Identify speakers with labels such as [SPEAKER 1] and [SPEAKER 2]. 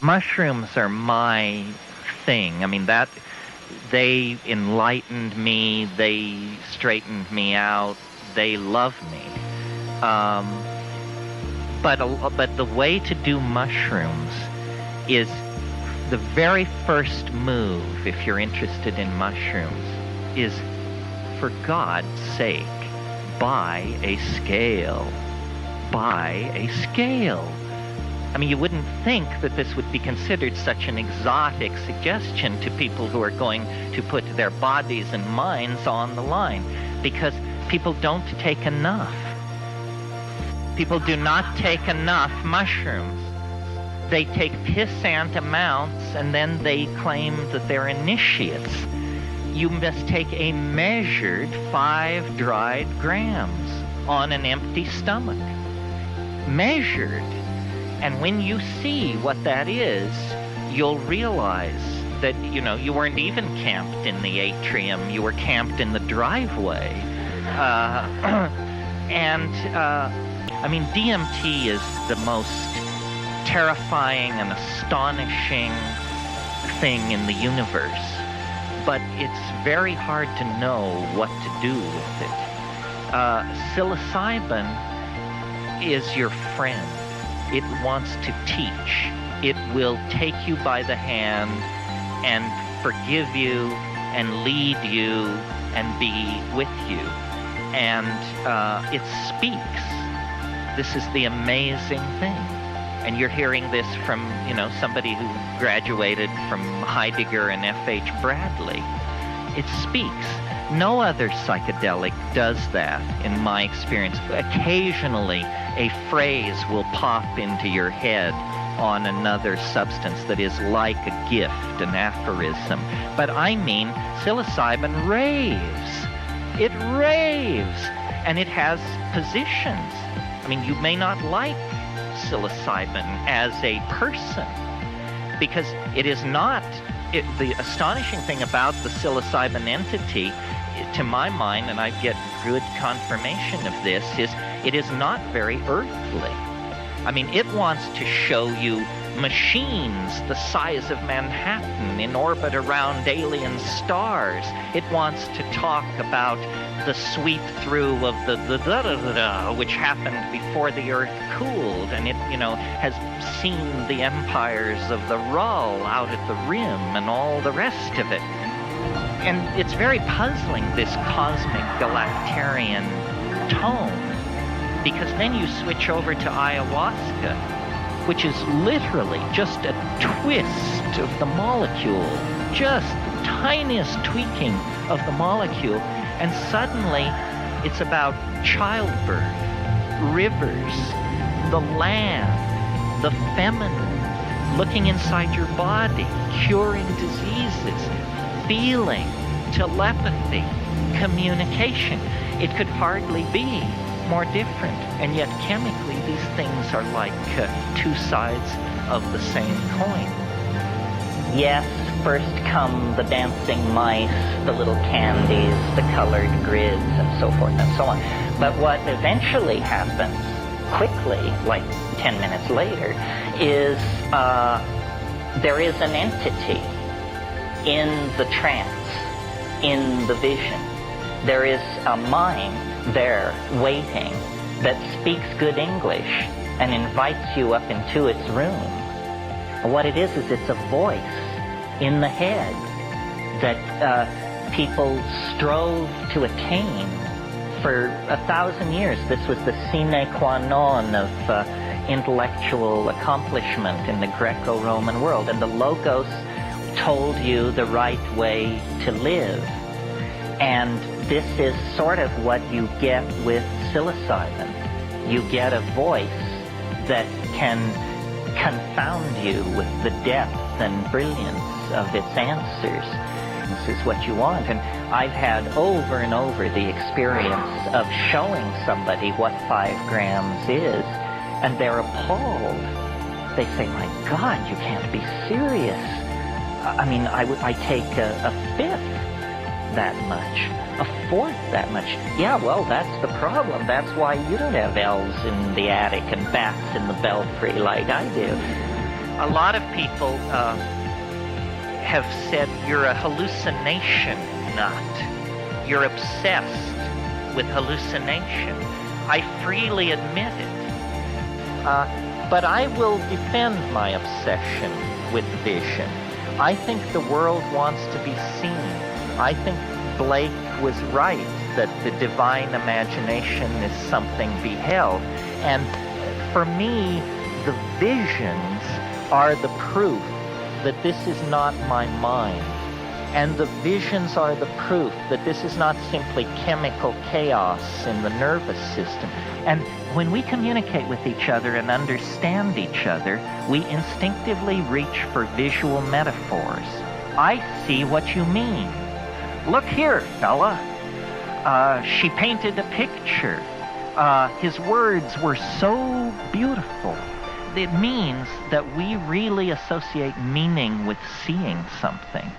[SPEAKER 1] Mushrooms are my thing. I mean, that they enlightened me, they straightened me out, they love me. But the way to do mushrooms is the very first move, if you're interested in mushrooms, is, for God's sake, buy a scale. Buy a scale. I mean, you wouldn't think that this would be considered such an exotic suggestion to people who are going to put their bodies and minds on the line, because people don't take enough. People do not take enough mushrooms. They take pissant amounts and then they claim that they're initiates. You must take a measured 5 dried grams on an empty stomach. Measured. And when you see what that is, you'll realize that, you weren't even camped in the atrium. You were camped in the driveway. I mean, DMT is the most terrifying and astonishing thing in the universe. But it's very hard to know what to do with it. Psilocybin is your friend. It wants to teach. It will take you by the hand and forgive you and lead you and be with you. And it speaks. This is the amazing thing. And you're hearing this from, somebody who graduated from Heidegger and F.H. Bradley. It speaks. No other psychedelic does that, in my experience. Occasionally, a phrase will pop into your head on another substance that is like a gift, an aphorism. But I mean, psilocybin raves. It raves. And it has positions. I mean, you may not like psilocybin as a person, because it is not... the astonishing thing about the psilocybin entity, to my mind, and I get good confirmation of this, is it is not very earthly. I mean, it wants to show you machines the size of Manhattan in orbit around alien stars. It wants to talk about the sweep through of the da-da-da-da, which happened before the Earth cooled, and it, has seen the empires of the Rull out at the rim and all the rest of it. And it's very puzzling, this cosmic galactarian tone, because then you switch over to ayahuasca, which is literally just a twist of the molecule, just the tiniest tweaking of the molecule, and suddenly it's about childbirth, rivers, the land, the feminine, looking inside your body, curing diseases, feeling, telepathy, communication. It could hardly be more different, and yet chemically these things are like two sides of the same coin. Yes, first come the dancing mice, the little candies, the colored grids, and so forth and so on. But what eventually happens, quickly, like 10 minutes later, is there is an entity in the trance, in the vision. There is a mind there waiting that speaks good English and invites you up into its room. What it is it's a voice in the head that people strove to attain for 1,000 years. This was the sine qua non of intellectual accomplishment in the Greco-Roman world. And the Logos told you the right way to live. And this is sort of what you get with psilocybin. You get a voice that can confound you with the depth and brilliance of its answers. This is what you want. And I've had over and over the experience of showing somebody what 5 grams is, and they're appalled. They say, my God, you can't be serious. I mean, I take a fifth that much, a fourth that much. Yeah, well, that's the problem. That's why you don't have elves in the attic and bats in the belfry like I do. A lot of people have said you're a hallucination nut. You're obsessed with hallucination. I freely admit it. But I will defend my obsession with vision. I think the world wants to be seen. I think Blake was right that the divine imagination is something beheld. And for me, the visions are the proof that this is not my mind. And the visions are the proof that this is not simply chemical chaos in the nervous system. And when we communicate with each other and understand each other, we instinctively reach for visual metaphors. I see what you mean. Look here, fella. She painted a picture. His words were so beautiful. It means that we really associate meaning with seeing something.